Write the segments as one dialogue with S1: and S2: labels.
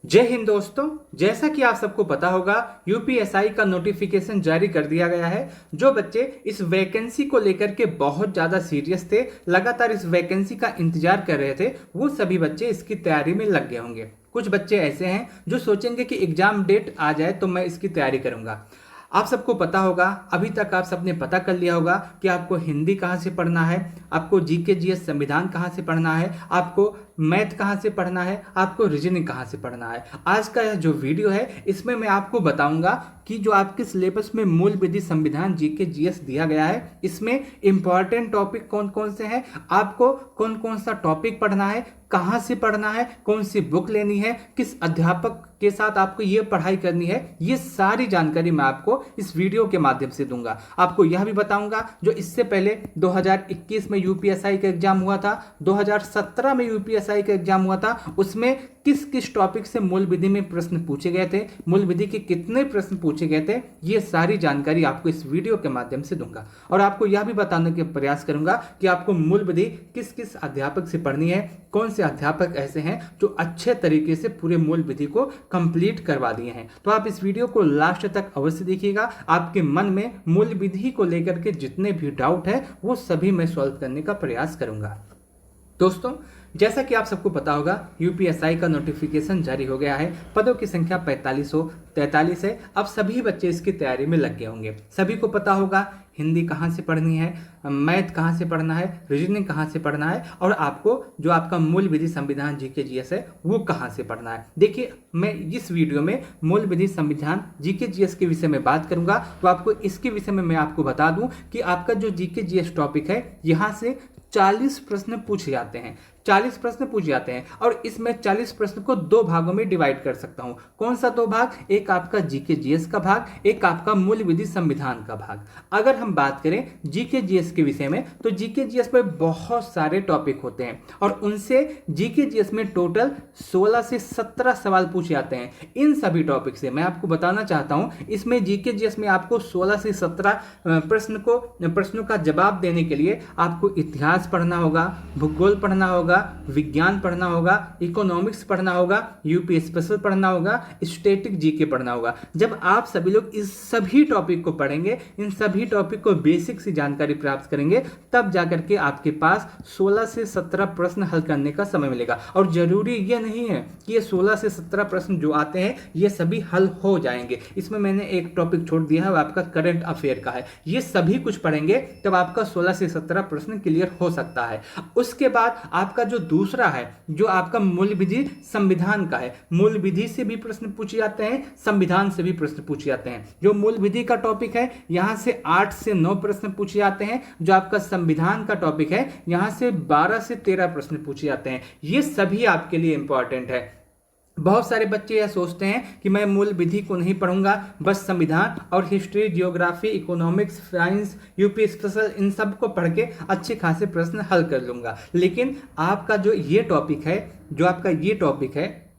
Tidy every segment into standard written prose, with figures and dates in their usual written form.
S1: जय हिंद दोस्तों। जैसा कि आप सबको पता होगा, यूपीएसआई का नोटिफिकेशन जारी कर दिया गया है। जो बच्चे इस वैकेंसी को लेकर के बहुत ज़्यादा सीरियस थे, लगातार इस वैकेंसी का इंतजार कर रहे थे, वो सभी बच्चे इसकी तैयारी में लग गए होंगे। कुछ बच्चे ऐसे हैं जो सोचेंगे कि एग्जाम डेट आ जाए तो मैं इसकी तैयारी करूंगा। आप सबको पता होगा, अभी तक आप सबने पता कर लिया होगा कि आपको हिंदी कहाँ से पढ़ना है, आपको जीके जीएस संविधान कहाँ से पढ़ना है, आपको मैथ कहाँ से पढ़ना है, आपको रीजनिंग कहाँ से पढ़ना है। आज का यह जो वीडियो है, इसमें मैं आपको बताऊंगा कि जो आपके सिलेबस में मूल विधि संविधान जीके जीएस दिया गया है, इसमें इंपॉर्टेंट टॉपिक कौन कौन से हैं, आपको कौन कौन सा टॉपिक पढ़ना है, कहाँ से पढ़ना है, कौन सी बुक लेनी है, किस अध्यापक के साथ आपको ये पढ़ाई करनी है, ये सारी जानकारी मैं आपको इस वीडियो के माध्यम से दूंगा। आपको यह भी बताऊंगा जो इससे पहले 2021 में यूपीएसआई का एग्जाम हुआ था, 2017 में यूपीएसआई का एग्जाम हुआ था, उसमें किस किस टॉपिक से मूल विधि में प्रश्न पूछे गए थे, मूल विधि के कितने प्रश्न पूछे गए थे, ये सारी जानकारी आपको इस वीडियो के माध्यम से दूंगा। और आपको यह भी बताने का प्रयास करूंगा कि आपको मूल विधि किस किस अध्यापक से पढ़नी है, कौन से अध्यापक ऐसे हैं जो अच्छे तरीके से पूरे मूल विधि को कंप्लीट करवा दिए हैं। तो आप इस वीडियो को लास्ट तक अवश्य देखिएगा। आपके मन में मूल विधि को लेकर के जितने भी डाउट है वो सभी मैं सॉल्व करने का प्रयास करूंगा। दोस्तों, जैसा कि आप सबको पता होगा, यूपीएसआई का नोटिफिकेशन जारी हो गया है। पदों की संख्या 4543 है। अब सभी बच्चे इसकी तैयारी में लग गए होंगे। सभी को पता होगा हिंदी कहाँ से पढ़नी है, मैथ कहाँ से पढ़ना है, रीजनिंग कहाँ से पढ़ना है, और आपको जो आपका मूल विधि संविधान जीके जीएस है वो कहाँ से पढ़ना है। देखिए, मैं इस वीडियो में मूल विधि संविधान जीके जीएस के विषय में बात करूंगा। तो आपको इसके विषय में मैं आपको बता दूं कि आपका जो जीके जीएस टॉपिक है, यहाँ से 40 प्रश्न पूछे जाते हैं। 40 प्रश्न पूछे जाते हैं और इसमें 40 प्रश्न को दो भागों में डिवाइड कर सकता हूं। कौन सा दो भाग? एक आपका जीके जीएस का भाग, एक आपका मूल विधि संविधान का भाग। अगर हम बात करें जीके जीएस के विषय में, तो जीके जीएस में बहुत सारे टॉपिक होते हैं और उनसे जीके जीएस में टोटल 16 से 17 सवाल पूछे जाते हैं। इन सभी टॉपिक से मैं आपको बताना चाहता हूं, इसमें जीके जीएस में आपको 16 से 17 प्रश्नों का जवाब देने के लिए आपको इतिहास पढ़ना होगा, भूगोल पढ़ना होगा, विज्ञान पढ़ना होगा, इकोनॉमिक्स पढ़ना होगा, यूपी स्पेशल पढ़ना होगा, स्टैटिक जीके पढ़ना होगा। जब आप सभी लोग इस सभी टॉपिक को पढ़ेंगे, इन सभी टॉपिक को बेसिक सी जानकारी प्राप्त करेंगे, तब जाकर के आपके पास 16 से 17 प्रश्न हल करने का समय मिलेगा। और जरूरी यह नहीं है कि ये 16 से 17 प्रश्न जो आते हैं ये सभी हल हो जाएंगे। इसमें मैंने एक टॉपिक छोड़ दिया है, वो आपका करंट अफेयर का है। ये सभी कुछ पढ़ेंगे तब आपका 16 से 17 प्रश्न क्लियर हो सकता है। उसके बाद आपका जो दूसरा है, जो आपका मूल विधि संविधान का है, मूल विधि से भी प्रश्न पूछे जाते हैं, संविधान से भी प्रश्न पूछे जाते हैं। जो मूल विधि का टॉपिक है, यहां से 8 से 9 प्रश्न पूछे जाते हैं। जो आपका संविधान का टॉपिक है, यहां से 12 से 13 प्रश्न पूछे जाते हैं। ये सभी आपके लिए इंपॉर्टेंट है। बहुत सारे बच्चे यह सोचते हैं कि मैं मूल विधि को नहीं पढ़ूंगा, बस संविधान और history, geography, economics, science, UP special, इन सब को पढ़ के अच्छे खासे प्रश्न हल कर लूंगा। लेकिन आपका जो ये टॉपिक है, जो आपका ये टॉपिक है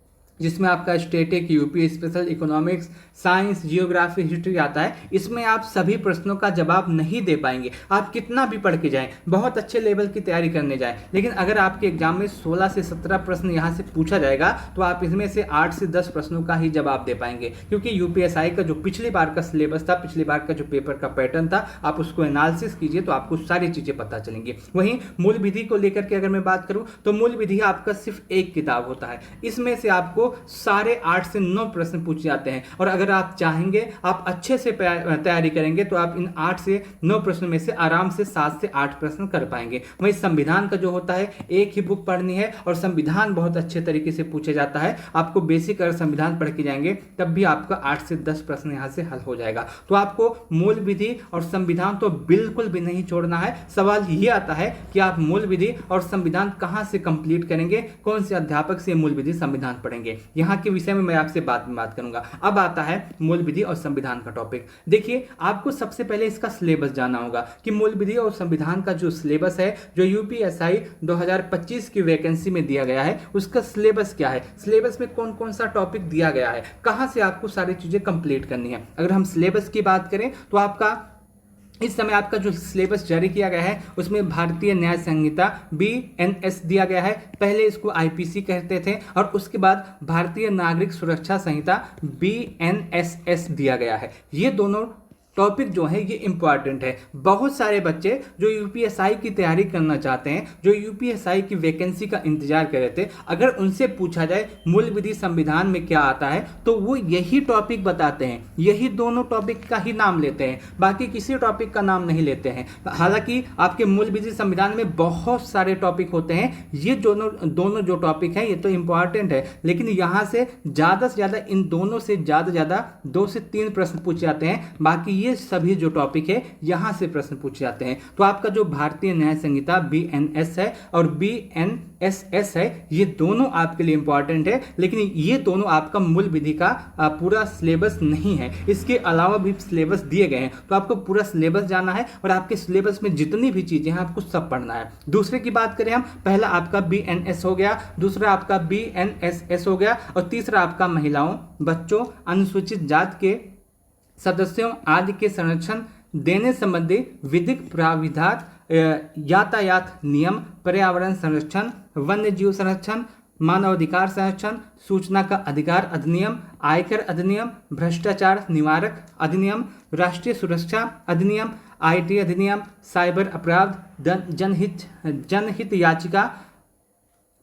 S1: जिसमें आपका static, UP special, economics, science, geography, history आता है, इसमें आप सभी प्रश्नों का जवाब नहीं दे पाएंगे। आप कितना भी पढ़ के जाएं, बहुत अच्छे लेवल की तैयारी करने जाएं, लेकिन अगर आपके एग्जाम में 16 से 17 प्रश्न यहाँ से पूछा जाएगा तो आप इसमें से 8 से 10 प्रश्नों का ही जवाब दे पाएंगे। क्योंकि यूपीएसआई का जो पिछली बार का सिलेबस था, पिछली बार का जो पेपर का पैटर्न था, आप उसको एनालिसिस कीजिए तो आपको सारी चीजें पता चलेंगी। वहीं मूल विधि को लेकर के अगर मैं बात करूं तो मूल विधि आपका सिर्फ एक किताब होता है। इसमें से आपको सारे 8 से 9 प्रश्न पूछे जाते हैं और अगर आप चाहेंगे, आप अच्छे से तैयारी करेंगे तो आप इन 8 से 9 प्रश्नों में से आराम से 7 से 8 प्रश्न कर पाएंगे। वहीं संविधान का जो होता है, एक ही बुक पढ़नी है और संविधान बहुत अच्छे तरीके से पूछा जाता है। आपको बेसिक अगर संविधान पढ़ के जाएंगे तब भी आपका 8 से 10 प्रश्न यहाँ से हल हो जाएगा। तो आपको मूल विधि और संविधान तो बिल्कुल भी नहीं छोड़ना है। सवाल ये आता है कि आप मूल विधि और संविधान कहाँ से कंप्लीट करेंगे, कौन से अध्यापक से मूल विधि संविधान पढ़ेंगे, यहाँ के विषय में मैं आपसे बात करूंगा। अब आता है मूल विधि और संविधान का टॉपिक। देखिए, आपको सबसे पहले इसका सिलेबस जानना होगा कि मूल विधि और संविधान का जो सिलेबस है, जो यूपीएसआई 2025 की वैकेंसी में दिया गया है, उसका सिलेबस क्या है, सिलेबस में कौन कौन सा टॉपिक दिया गया है, कहां से आपको सारी चीजें कंप्लीट करनी है। अगर हम सिलेबस की बात करें तो आपका इस समय आपका जो सिलेबस जारी किया गया है उसमें भारतीय न्याय संहिता BNS दिया गया है। पहले इसको IPC कहते थे और उसके बाद भारतीय नागरिक सुरक्षा संहिता BNSS दिया गया है। ये दोनों टॉपिक जो है ये इंपॉर्टेंट है। बहुत सारे बच्चे जो यूपीएसआई की तैयारी करना चाहते हैं, जो यूपीएसआई की वैकेंसी का इंतजार कर रहे थे, अगर उनसे पूछा जाए मूल विधि संविधान में क्या आता है तो वो यही टॉपिक बताते हैं, यही दोनों टॉपिक का ही नाम लेते हैं, बाकी किसी टॉपिक का नाम नहीं लेते हैं। हालांकि आपके मूल विधि संविधान में बहुत सारे टॉपिक होते हैं, ये दोनों जो टॉपिक हैं ये तो इंपॉर्टेंट है, लेकिन यहाँ से ज़्यादा इन दोनों से ज़्यादा 2 से 3 प्रश्न पूछे जाते हैं। बाकी ये सभी जो टॉपिक है यहां से प्रश्न पूछे जाते हैं। तो आपका जो भारतीय न्याय संहिता BNS है और BNSS है, ये दोनों आपके लिए इंपॉर्टेंट है, लेकिन ये दोनों आपका मूल विधि का पूरा सिलेबस नहीं है। इसके अलावा भी सिलेबस दिए गए हैं, तो आपको पूरा सिलेबस जाना है और आपके सिलेबस में जितनी भी चीजें हैं आपको सब पढ़ना है। दूसरे की बात करें हम, पहला आपका BNS हो गया, दूसरा आपका BNSS हो गया और तीसरा आपका महिलाओं, बच्चों, अनुसूचित जाति के सदस्यों आदि के संरक्षण देने संबंधी विधिक प्राविधान, यातायात नियम, पर्यावरण संरक्षण, वन्य जीव संरक्षण, मानवाधिकार संरक्षण, सूचना का अधिकार अधिनियम, आयकर अधिनियम, भ्रष्टाचार निवारक अधिनियम, राष्ट्रीय सुरक्षा अधिनियम, IT अधिनियम, साइबर अपराध, जनहित याचिका,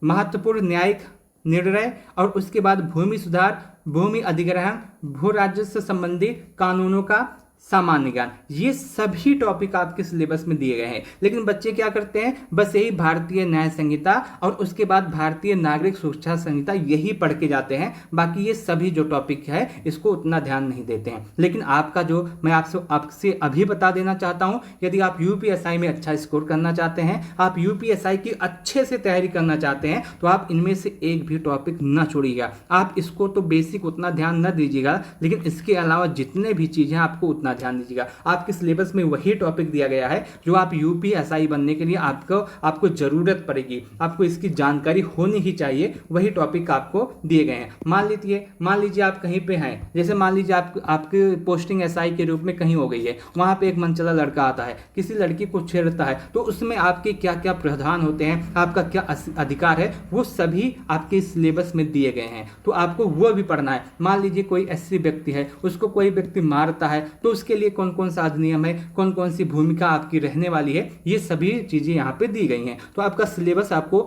S1: महत्वपूर्ण न्यायिक निर्णय और उसके बाद भूमि सुधार, भूमि अधिग्रहण, भू राजस्व संबंधी कानूनों का सामान्य ज्ञान, ये सभी टॉपिक आपके सिलेबस में दिए गए हैं। लेकिन बच्चे क्या करते हैं, बस यही भारतीय न्याय संहिता और उसके बाद भारतीय नागरिक सुरक्षा संहिता यही पढ़ के जाते हैं, बाकी ये सभी जो टॉपिक है इसको उतना ध्यान नहीं देते हैं। लेकिन आपका जो मैं आपसे अभी बता देना चाहता हूं, यदि आप यूपीएसआई में अच्छा स्कोर करना चाहते हैं, आप यूपीएसआई की अच्छे से तैयारी करना चाहते हैं, तो आप इनमें से एक भी टॉपिक न छोड़िएगा। आप इसको तो बेसिक उतना ध्यान न दीजिएगा, लेकिन इसके अलावा जितने भी चीजें आपको उतना ध्यान दीजिएगा। आपके सिलेबस में वही टॉपिक दिया गया है जो आप यूपीएसआई बनने के लिए आपको जरूरत पड़ेगी, आपको इसकी जानकारी होनी ही चाहिए, वही टॉपिक आपको दिए गए हैं। मान लीजिए आप कहीं पे हैं, जैसे मान लीजिए आपकी पोस्टिंग एसआई के रूप में कहीं हो गई है, वहां पे एक मनचला लड़का आता है, किसी लड़की को छेड़ता है, तो उसमें आपके क्या क्या प्रावधान होते हैं, आपका क्या अधिकार है, वो सभी आपके सिलेबस में दिए गए हैं, तो आपको वो भी पढ़ना है। मान लीजिए कोई ऐसी व्यक्ति है, उसको कोई व्यक्ति मारता है, तो उसके लिए कौन कौन सा अधिनियम है, कौन कौन सी भूमिका आपकी रहने वाली है, ये सभी चीजें यहाँ पे दी गई हैं। तो आपका सिलेबस आपको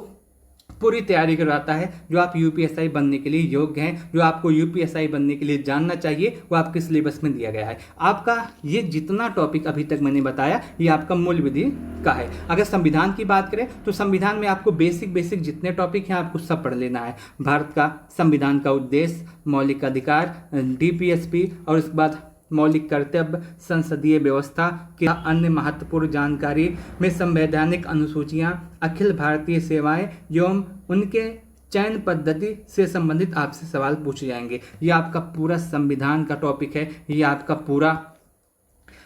S1: पूरी तैयारी करवाता है, जो आप यूपीएसआई बनने के लिए योग्य हैं, जो आपको यूपीएसआई बनने के लिए जानना चाहिए, वो आपके सिलेबस में दिया गया है। आपका ये जितना टॉपिक अभी तक मैंने बताया, ये आपका मूल विधि का है। अगर संविधान की बात करें तो संविधान में आपको बेसिक जितने टॉपिक हैं आपको सब पढ़ लेना है। भारत का संविधान का उद्देश्य, मौलिक अधिकार, DPSP और उसके बाद मौलिक कर्तव्य, संसदीय व्यवस्था के अन्य महत्वपूर्ण जानकारी में संवैधानिक अनुसूचियां, अखिल भारतीय सेवाएं एवं उनके चयन पद्धति से संबंधित आपसे सवाल पूछे जाएंगे। ये आपका पूरा संविधान का टॉपिक है, ये आपका पूरा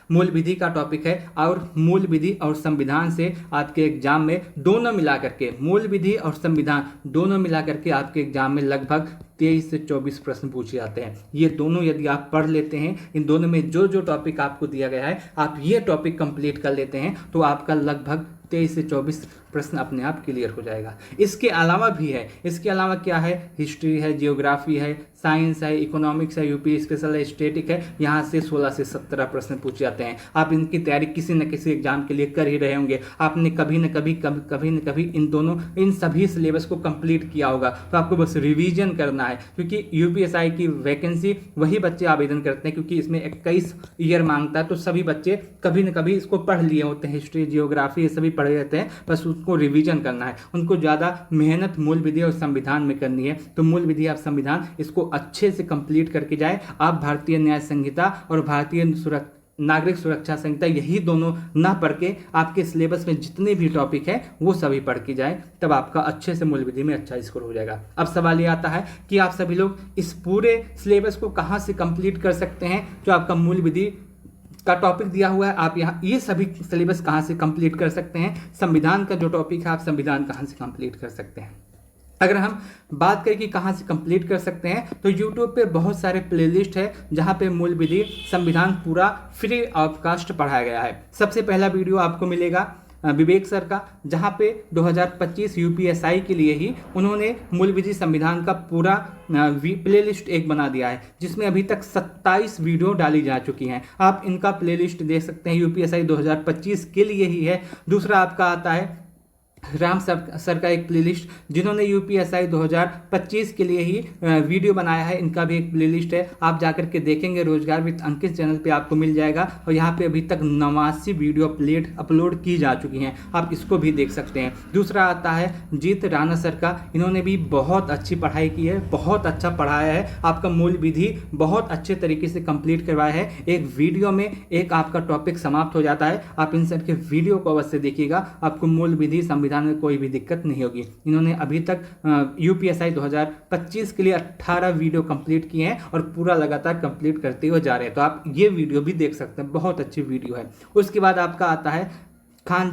S1: मूल विधि का टॉपिक है। और मूल विधि और संविधान से आपके एग्जाम में दोनों मिला करके, मूल विधि और संविधान दोनों मिला करके आपके एग्जाम में लगभग 23 से 24 प्रश्न पूछे जाते हैं। ये दोनों यदि आप पढ़ लेते हैं, इन दोनों में जो जो टॉपिक आपको दिया गया है, आप ये टॉपिक कंप्लीट कर लेते हैं, तो आपका लगभग 23 से 24 प्रश्न अपने आप क्लियर हो जाएगा। इसके अलावा भी है, इसके अलावा क्या है, हिस्ट्री है, जियोग्राफी है, साइंस है, इकोनॉमिक्स है, यूपी स्पेशल है, स्टैटिक है, यहाँ से 16 से 17 प्रश्न पूछे जाते हैं। आप इनकी तैयारी किसी न किसी एग्जाम के लिए कर ही रहे होंगे, आपने कभी न कभी इन सभी सिलेबस को कंप्लीट किया होगा, तो आपको बस रिवीजन करना है, क्योंकि यूपीएसआई की वैकेंसी वही बच्चे आवेदन करते हैं, क्योंकि इसमें 21 ईयर मांगता है, तो सभी बच्चे कभी न कभी इसको पढ़ लिए होते हैं, हिस्ट्री, जियोग्राफी ये सभी पढ़े रहते हैं, बस उसको रिवीजन करना है। उनको ज़्यादा मेहनत मूल विधि और संविधान में करनी है, तो मूल विधि और संविधान इसको अच्छे से कंप्लीट करके जाए। आप भारतीय न्याय संहिता और भारतीय नागरिक सुरक्षा संहिता यही दोनों ना पढ़ के आपके सिलेबस में जितने भी टॉपिक है वो सभी पढ़ के जाए, तब आपका अच्छे से मूल विधि में अच्छा स्कोर हो जाएगा। अब सवाल ये आता है कि आप सभी लोग इस पूरे सिलेबस को कहाँ से कंप्लीट कर सकते हैं, जो आपका मूल विधि का टॉपिक दिया हुआ है, आप यहाँ ये सभी सिलेबस कहाँ से कंप्लीट कर सकते हैं। संविधान का जो टॉपिक है, आप संविधान कहाँ से कंप्लीट कर सकते हैं। अगर हम बात करें कि कहाँ से कंप्लीट कर सकते हैं, तो यूट्यूब पे बहुत सारे प्लेलिस्ट है जहाँ पे मूल विधि संविधान पूरा फ्री ऑफ कास्ट पढ़ाया गया है। सबसे पहला वीडियो आपको मिलेगा विवेक सर का, जहाँ पे 2025 यूपीएसआई के लिए ही उन्होंने मूल विधि संविधान का पूरा प्लेलिस्ट एक बना दिया है, जिसमें अभी तक 27 वीडियो डाली जा चुकी हैं। आप इनका प्लेलिस्ट देख सकते हैं, यूपीएसआई 2025 के लिए ही है। दूसरा आपका आता है राम सर का एक प्लेलिस्ट, जिन्होंने यूपीएसआई 2025 के लिए ही वीडियो बनाया है। इनका भी एक प्लेलिस्ट है, आप जाकर के देखेंगे, रोजगार विद अंकित चैनल पे आपको मिल जाएगा। और यहाँ पे अभी तक 89 वीडियो अपलोड की जा चुकी हैं, आप इसको भी देख सकते हैं। दूसरा आता है जीत राणा सर का, इन्होंने भी बहुत अच्छी पढ़ाई की है, बहुत अच्छा पढ़ाया है, आपका मूल विधि बहुत अच्छे तरीके से कंप्लीट करवाया है। एक वीडियो में एक आपका टॉपिक समाप्त हो जाता है। आप इन सर के वीडियो को अवश्य देखिएगा, आपको मूल विधि संविधान में कोई भी दिक्कत नहीं होगी। इन्होंने अभी तक यूपीएसआई 2025 के लिए 18 वीडियो कंप्लीट किए हैं और पूरा लगातार कंप्लीट करते हुए जा रहे हैं, तो आप ये वीडियो भी देख सकते हैं, बहुत अच्छी वीडियो है। उसके बाद आपका आता है खान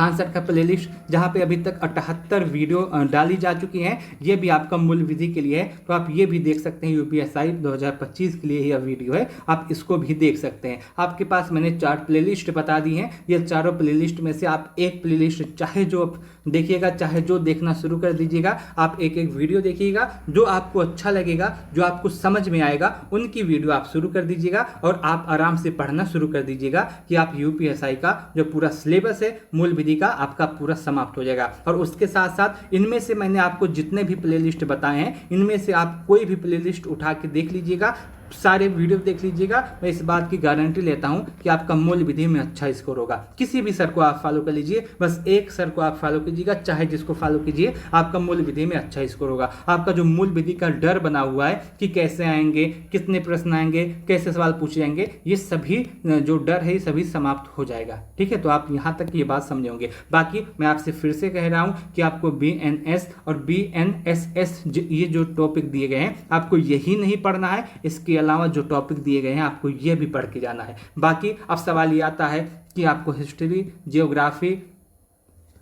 S1: सर का प्लेलिस्ट, जहाँ पे अभी तक 78 वीडियो डाली जा चुकी हैं। ये भी आपका मूल विधि के लिए है, तो आप ये भी देख सकते हैं। यूपीएसआई 2025 के लिए यह वीडियो है, आप इसको भी देख सकते हैं। आपके पास मैंने 4 प्लेलिस्ट बता दी हैं, ये चारों प्लेलिस्ट में से आप एक प्लेलिस्ट चाहे जो देखिएगा, चाहे जो देखना शुरू कर दीजिएगा। आप एक एक वीडियो देखिएगा, जो आपको अच्छा लगेगा, जो आपको समझ में आएगा, उनकी वीडियो आप शुरू कर दीजिएगा और आप आराम से पढ़ना शुरू कर दीजिएगा कि आप यूपीएसआई का जो पूरा सिलेबस है मूल विधि का आपका पूरा समाप्त हो जाएगा। और उसके साथ साथ इनमें से मैंने आपको जितने भी प्लेलिस्ट बताए हैं, इनमें से आप कोई भी प्लेलिस्ट उठा के देख लीजिएगा, सारे वीडियो देख लीजिएगा। मैं इस बात की गारंटी लेता हूं कि आपका मूल विधि में अच्छा स्कोर होगा। किसी भी सर को आप फॉलो कर लीजिए, बस एक सर को आप फॉलो कीजिएगा, चाहे जिसको फॉलो कीजिए, आपका मूल विधि में अच्छा स्कोर होगा। आपका जो मूल विधि का डर बना हुआ है कि कैसे आएंगे, कितने प्रश्न आएंगे, कैसे सवाल पूछे जाएंगे, ये सभी जो डर है ये सभी समाप्त हो जाएगा। ठीक है, तो आप यहाँ तक ये बात समझे होंगे। बाकी मैं आपसे फिर से कह रहा हूँ कि आपको BNS और BNSS ये जो टॉपिक दिए गए हैं, आपको यही नहीं पढ़ना है, इसके अलावा जो टॉपिक दिए गए हैं आपको ये भी पढ़ के जाना है। बाकी अब सवाल ये आता है कि आपको history, geography,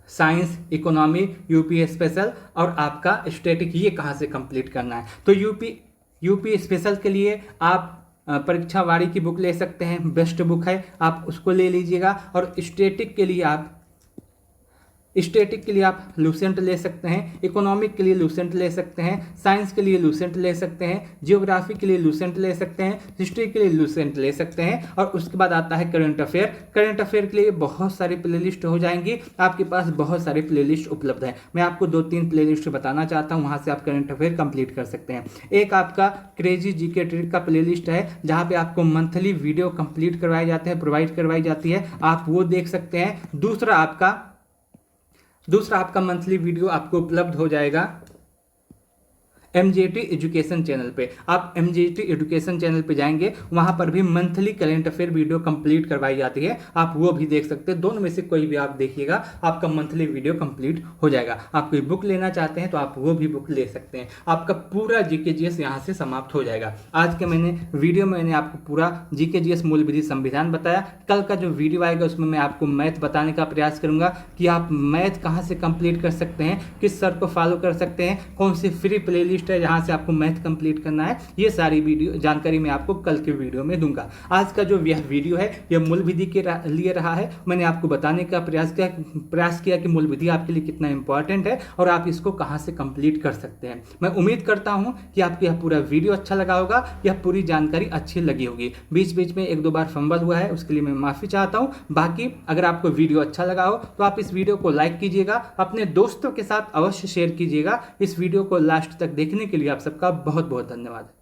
S1: science, economy, UP special और आपका स्टैटिक ये कहाँ से कंप्लीट करना है। तो यूपी स्पेशल के लिए आप परीक्षा वारी की बुक ले सकते हैं, बेस्ट बुक है, आप उसको ले लीजिएगा। और स्टैटिक के लिए आप लूसेंट ले सकते हैं, इकोनॉमिक के लिए लूसेंट ले सकते हैं, साइंस के लिए लूसेंट ले सकते हैं, जियोग्राफी के लिए लूसेंट ले सकते हैं, हिस्ट्री के लिए लूसेंट ले सकते हैं। और उसके बाद आता है करंट अफेयर के लिए बहुत सारी प्लेलिस्ट हो जाएंगी, आपके पास बहुत सारी प्लेलिस्ट उपलब्ध है। मैं आपको 2-3 प्लेलिस्ट बताना चाहता हूँ, वहाँ से आप करंट अफेयर कंप्लीट कर सकते हैं। एक आपका क्रेजी जीके ट्रिक का प्लेलिस्ट है, जहाँ पे आपको मंथली वीडियो कंप्लीट करवाए जाते हैं, प्रोवाइड करवाई जाती है, आप वो देख सकते हैं। दूसरा आपका मंथली वीडियो आपको उपलब्ध हो जाएगा MJT एजुकेशन चैनल पे। आप MJT एजुकेशन चैनल पे जाएंगे, वहां पर भी monthly current affair video complete करवाई जाती है, आप वो भी देख सकते हैं। दोनों में से कोई भी आप देखिएगा, आपका मंथली वीडियो कंप्लीट हो जाएगा। आप कोई बुक लेना चाहते हैं तो आप वो भी बुक ले सकते हैं, आपका पूरा GKGS यहाँ से समाप्त हो जाएगा। आज के वीडियो में मैंने आपको पूरा GKGS मूल विधि संविधान बताया। कल का जो वीडियो आएगा उसमें मैं आपको मैथ बताने का प्रयास करूंगा कि आप मैथ कहाँ से कंप्लीट कर सकते हैं, किस सर को फॉलो कर सकते हैं, कौन सी फ्री प्लेलिस्ट है जहां से आपको मैथ कंप्लीट करना है। ये सारी वीडियो जानकारी मैं आपको कल के वीडियो में दूंगा। आज का जो यह वीडियो है यह मूल विधि के लिए रहा है। मैंने आपको बताने का प्रयास किया कि मूल विधि आपके लिए कितना इंपॉर्टेंट है और आप इसको कहां से कंप्लीट कर सकते हैं। मैं उम्मीद करता हूं कि आपको यह पूरा वीडियो अच्छा लगा होगा, यह पूरी जानकारी अच्छी लगी होगी। बीच बीच में 1-2 बार फंबल हुआ है, उसके लिए मैं माफी चाहता हूं। बाकी अगर आपको वीडियो अच्छा लगा हो तो आप इस वीडियो को लाइक कीजिएगा, अपने दोस्तों के साथ अवश्य शेयर कीजिएगा। इस वीडियो को लास्ट तक देखने के लिए आप सबका बहुत बहुत धन्यवाद।